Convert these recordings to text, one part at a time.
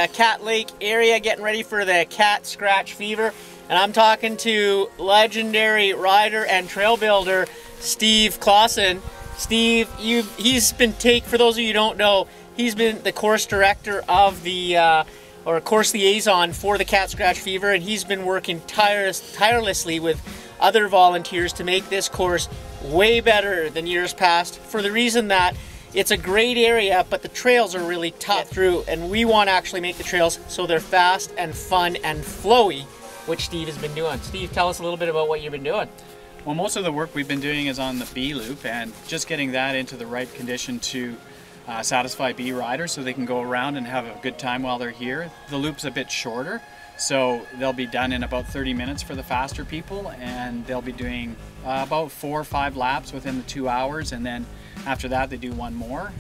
Cat Lake area getting ready for the cat scratch fever. And I'm talking to legendary rider and trail builder Steve Clausen. Steve, he's been for those of you who don't know, he's been the course director of the, or course liaison for the cat scratch fever, and he's been working tirelessly with other volunteers to make this course way better than years past, for the reason that it's a great area, but the trails are really tough through, and we want to actually make the trails so they're fast and fun and flowy, which Steve has been doing. Steve, tell us a little bit about what you've been doing. Well, most of the work we've been doing is on the B loop, and just getting that into the right condition to satisfy B riders so they can go around and have a good time while they're here. The loop's a bit shorter, so they'll be done in about 30 minutes for the faster people, and they'll be doing about 4 or 5 laps within the 2 hours, and then after that they do one more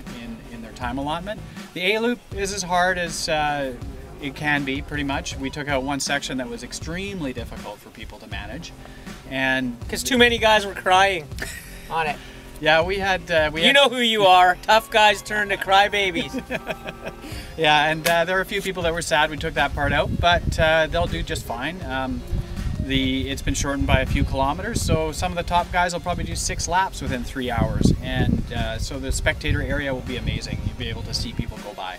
in their time allotment. The A loop is as hard as it can be, pretty much. We took out one section that was extremely difficult for people to manage, and because too many guys were crying on it. Yeah, we had you know who you are. Tough guys turn to crybabies. Yeah, and there were a few people that were sad we took that part out, but they'll do just fine. It's been shortened by a few kilometers, so some of the top guys will probably do 6 laps within 3 hours, and so the spectator area will be amazing. You'll be able to see people go by.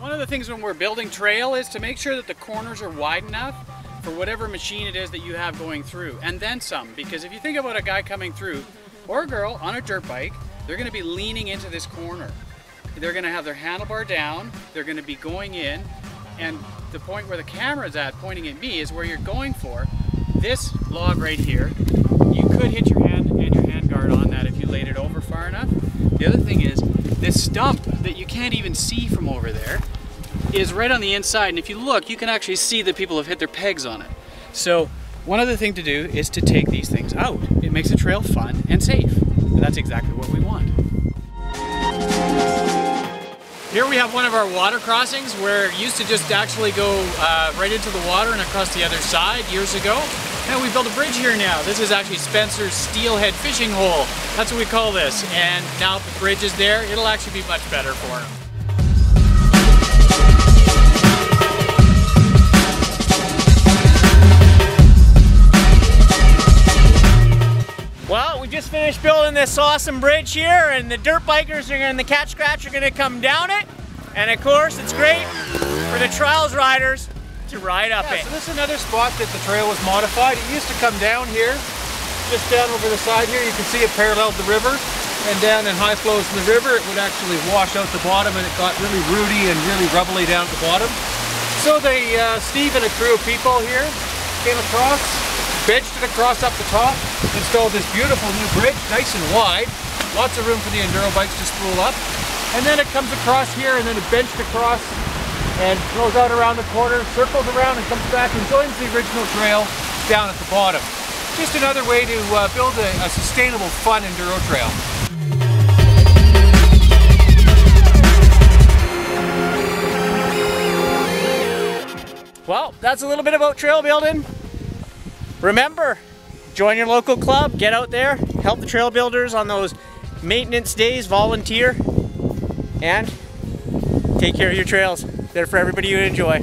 One of the things when we're building trail is to make sure that the corners are wide enough for whatever machine it is that you have going through, and then some, because if you think about a guy coming through, or a girl on a dirt bike, they're going to be leaning into this corner. They're going to have their handlebar down, they're going to be going in, and the point where the camera is at, pointing at me, is where you're going for. This log right here, you could hit your hand and your hand guard on that if you laid it over far enough. The other thing is, this stump that you can't even see from over there is right on the inside, and if you look, you can actually see that people have hit their pegs on it. So one other thing to do is to take these things out. It makes the trail fun and safe, and that's exactly what we want. Here we have one of our water crossings where it used to just actually go right into the water and across the other side years ago. And we built a bridge here now. This is actually Spencer's steelhead fishing hole. That's what we call this. And now the bridge is there, it'll actually be much better for him. Well, we just finished building this awesome bridge here, and the dirt bikers and the cat scratch are going to come down it. And of course, it's great for the trials riders to ride up it. So this is another spot that the trail was modified. It used to come down here, just down over the side here. You can see it paralleled the river, and down in high flows in the river, it would actually wash out the bottom, and it got really rooty and really rubbly down at the bottom. So Steve and a crew of people here came across, benched it across up the top, installed this beautiful new bridge, nice and wide, lots of room for the enduro bikes to spool up, and then it comes across here, and then it benched across and goes out around the corner, circles around, and comes back and joins the original trail down at the bottom. Just another way to build a sustainable, fun enduro trail. Well, that's a little bit about trail building. Remember, join your local club, get out there, help the trail builders on those maintenance days, volunteer, and take care of your trails. They're for everybody to enjoy.